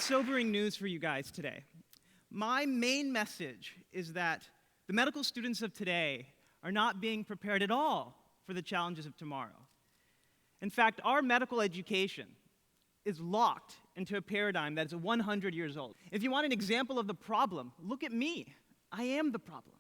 sobering news for you guys today. My main message is that the medical students of today are not being prepared at all for the challenges of tomorrow. In fact, our medical education is locked into a paradigm that is 100 years old. If you want an example of the problem, look at me. I am the problem.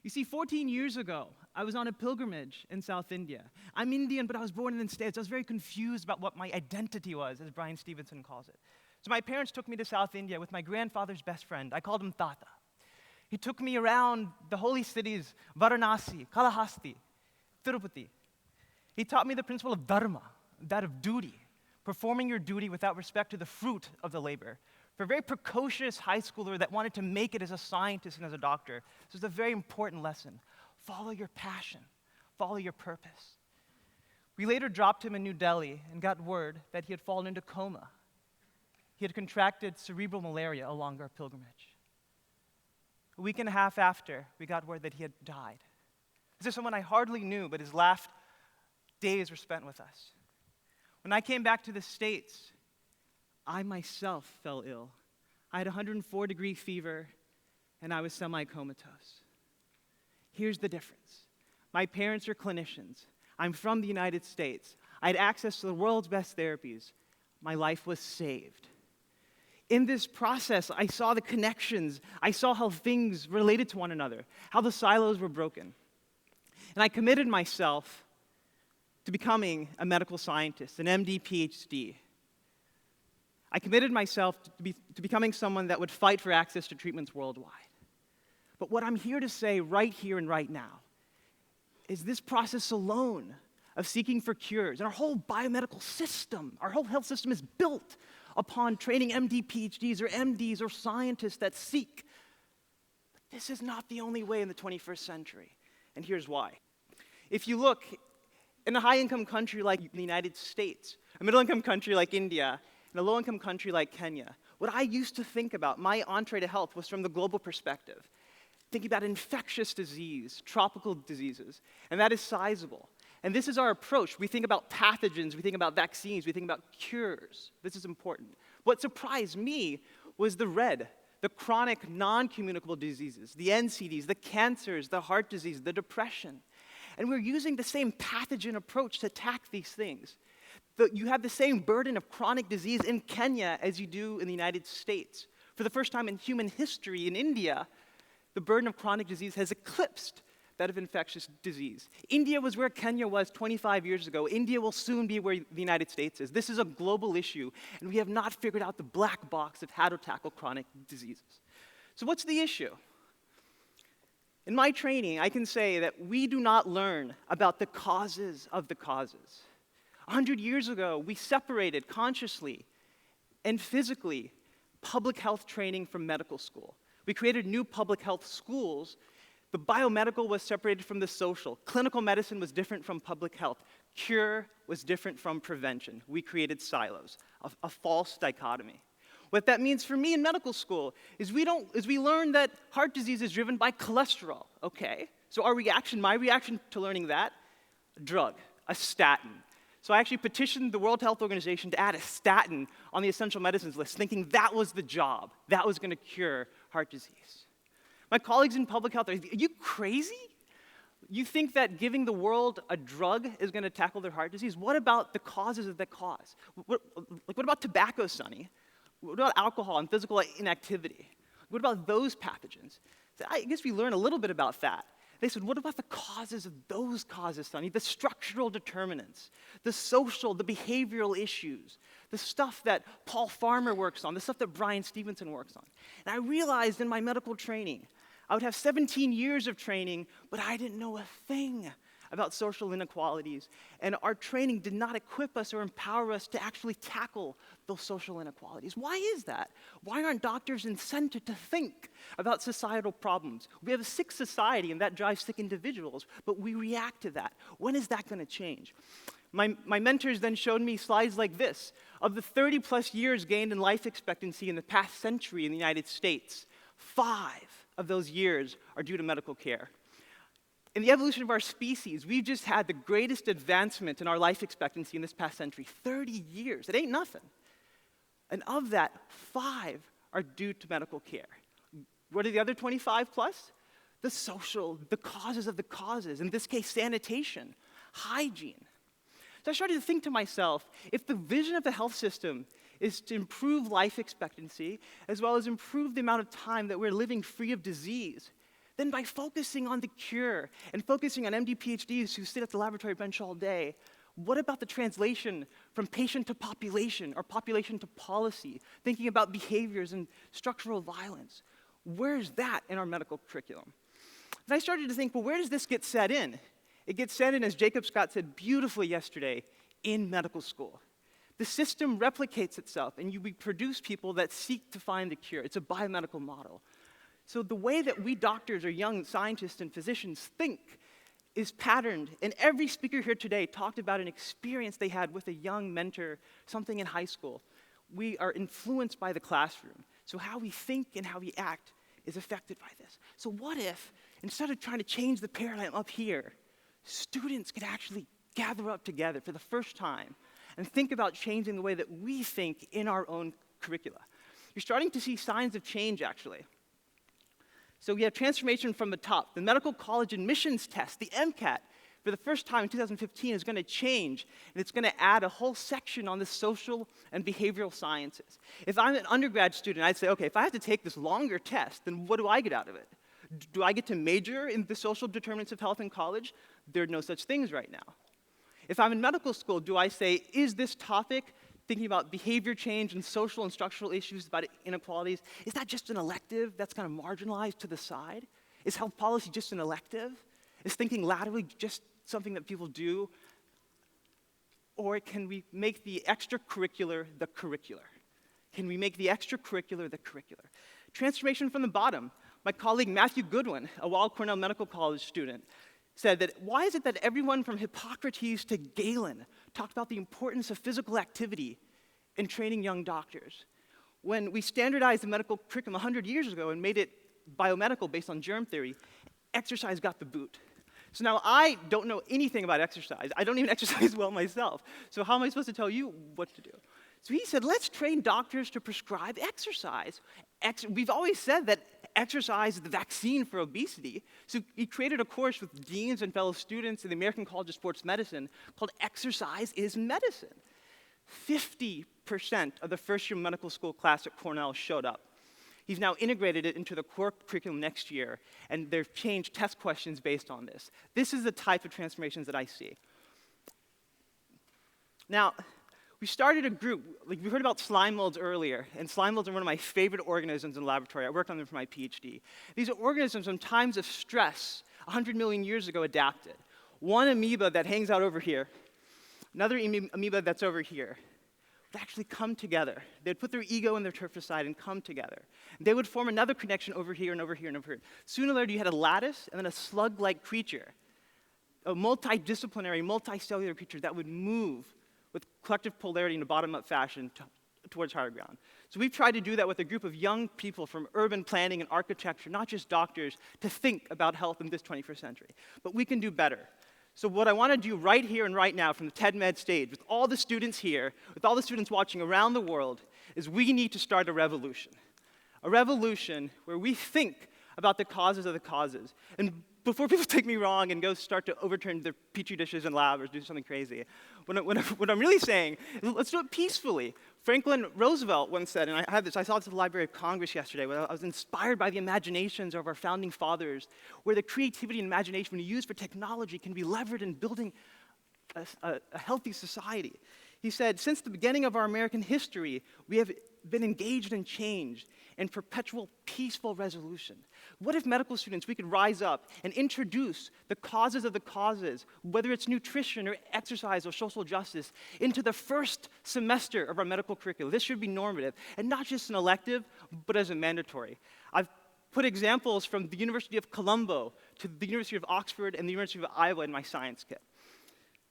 You see, 14 years ago, I was on a pilgrimage in South India. I'm Indian, but I was born in the States. I was very confused about what my identity was, as Brian Stevenson calls it. So my parents took me to South India with my grandfather's best friend. I called him Tata. He took me around the holy cities, Varanasi, Kalahasti, Tirupati. He taught me the principle of Dharma, that of duty, performing your duty without respect to the fruit of the labor. For a very precocious high schooler that wanted to make it as a scientist and as a doctor, this was a very important lesson. Follow your passion. Follow your purpose. We later dropped him in New Delhi and got word that he had fallen into coma. He had contracted cerebral malaria along our pilgrimage. A week and a half after, we got word that he had died. This is someone I hardly knew, but his last days were spent with us. When I came back to the States, I myself fell ill. I had 104-degree fever, and I was semi-comatose. Here's the difference. My parents are clinicians. I'm from the United States. I had access to the world's best therapies. My life was saved. In this process, I saw the connections. I saw how things related to one another, how the silos were broken. And I committed myself to becoming a medical scientist, an MD, PhD. I committed myself to becoming someone that would fight for access to treatments worldwide. But what I'm here to say right here and right now is this process alone of seeking for cures, and our whole biomedical system, our whole health system is built upon training MD, PhDs, or MDs, or scientists that seek. But this is not the only way in the 21st century, and here's why. If you look in a high-income country like the United States, a middle-income country like India, and a low-income country like Kenya, what I used to think about, my entree to health, was from the global perspective, thinking about infectious disease, tropical diseases, and that is sizable. And this is our approach. We think about pathogens, we think about vaccines, we think about cures. This is important. What surprised me was the red, the chronic non-communicable diseases, the NCDs, the cancers, the heart disease, the depression. And we're using the same pathogen approach to attack these things. You have the same burden of chronic disease in Kenya as you do in the United States. For the first time in human history in India, the burden of chronic disease has eclipsed that of infectious disease. India was where Kenya was 25 years ago. India will soon be where the United States is. This is a global issue, and we have not figured out the black box of how to tackle chronic diseases. So what's the issue? In my training, I can say that we do not learn about the causes of the causes. 100 years ago, we separated consciously and physically public health training from medical school. We created new public health schools. The biomedical was separated from the social. Clinical medicine was different from public health. Cure was different from prevention. We created silos, a false dichotomy. What that means for me in medical school is we learn that heart disease is driven by cholesterol. Okay, so my reaction to learning that, a drug, a statin. So I actually petitioned the World Health Organization to add a statin on the essential medicines list, thinking that was the job, that was going to cure heart disease. My colleagues in public health are you crazy? You think that giving the world a drug is going to tackle their heart disease? What about the causes of that cause? What about tobacco, Sonny? What about alcohol and physical inactivity? What about those pathogens? So I guess we learn a little bit about that. They said, what about the causes of those causes, Sonny? The structural determinants, the social, the behavioral issues, the stuff that Paul Farmer works on, the stuff that Brian Stevenson works on. And I realized in my medical training, I would have 17 years of training, but I didn't know a thing about social inequalities. And our training did not equip us or empower us to actually tackle those social inequalities. Why is that? Why aren't doctors incented to think about societal problems? We have a sick society, and that drives sick individuals, but we react to that. When is that going to change? My mentors then showed me slides like this. Of the 30-plus years gained in life expectancy in the past century in the United States, 5 of those years are due to medical care. In the evolution of our species, we've just had the greatest advancement in our life expectancy in this past century, 30 years. It ain't nothing. And of that, 5 are due to medical care. What are the other 25 plus? The social, the causes of the causes, in this case, sanitation, hygiene. So I started to think to myself, if the vision of the health system is to improve life expectancy, as well as improve the amount of time that we're living free of disease, then by focusing on the cure and focusing on MD PhDs who sit at the laboratory bench all day, what about the translation from patient to population or population to policy, thinking about behaviors and structural violence? Where's that in our medical curriculum? And I started to think, well, where does this get set in? It gets set in, as Jacob Scott said beautifully yesterday, in medical school. The system replicates itself, and we produce people that seek to find the cure. It's a biomedical model. So the way that we doctors or young scientists and physicians think is patterned, and every speaker here today talked about an experience they had with a young mentor, something in high school. We are influenced by the classroom. So how we think and how we act is affected by this. So what if, instead of trying to change the paradigm up here, students could actually gather up together for the first time and think about changing the way that we think in our own curricula? You're starting to see signs of change, actually. So we have transformation from the top. The medical college admissions test, the MCAT, for the first time in 2015 is going to change, and it's going to add a whole section on the social and behavioral sciences. If I'm an undergrad student, I'd say, okay, if I have to take this longer test, then what do I get out of it? Do I get to major in the social determinants of health in college? There are no such things right now. If I'm in medical school, do I say, is this topic, thinking about behavior change and social and structural issues about inequalities, is that just an elective that's kind of marginalized to the side? Is health policy just an elective? Is thinking laterally just something that people do? Or can we make the extracurricular the curricular? Can we make the extracurricular the curricular? Transformation from the bottom. My colleague Matthew Goodwin, a Weill Cornell Medical College student, said that why is it that everyone from Hippocrates to Galen talked about the importance of physical activity in training young doctors? When we standardized the medical curriculum 100 years ago and made it biomedical based on germ theory, exercise got the boot. So now I don't know anything about exercise. I don't even exercise well myself. So how am I supposed to tell you what to do? So he said, let's train doctors to prescribe exercise. We've always said that exercise is the vaccine for obesity. So he created a course with deans and fellow students in the American College of Sports Medicine called Exercise is Medicine. 50% of the first-year medical school class at Cornell showed up. He's now integrated it into the core curriculum next year, and they've changed test questions based on this. This is the type of transformations that I see. Now, we started a group, like we heard about slime molds earlier, and slime molds are one of my favorite organisms in the laboratory. I worked on them for my PhD. These are organisms in times of stress, 100 million years ago, adapted. One amoeba that hangs out over here, another amoeba that's over here, would actually come together. They'd put their ego and their turf aside and come together. They would form another connection over here and over here and over here. Sooner or later, you had a lattice and then a slug-like creature, a multidisciplinary, multicellular creature that would move with collective polarity in a bottom-up fashion towards higher ground. So we've tried to do that with a group of young people from urban planning and architecture, not just doctors, to think about health in this 21st century. But we can do better. So what I want to do right here and right now from the TEDMED stage, with all the students here, with all the students watching around the world, is we need to start a revolution. A revolution where we think about the causes of the causes. And before people take me wrong and go start to overturn their petri dishes in lab or do something crazy, what I'm really saying is let's do it peacefully. Franklin Roosevelt once said, and I saw this at the Library of Congress yesterday, where I was inspired by the imaginations of our founding fathers, where the creativity and imagination when used for technology can be levered in building a healthy society. He said, since the beginning of our American history, we have been engaged in change and perpetual peaceful resolution. What if medical students, we could rise up and introduce the causes of the causes, whether it's nutrition or exercise or social justice, into the first semester of our medical curriculum? This should be normative, and not just an elective, but as a mandatory. I've put examples from the University of Colombo to the University of Oxford and the University of Iowa in my science kit.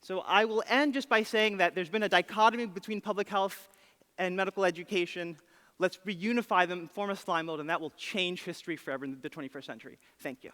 So I will end just by saying that there's been a dichotomy between public health and medical education. Let's reunify them, form a slime mold, and that will change history forever in the 21st century. Thank you.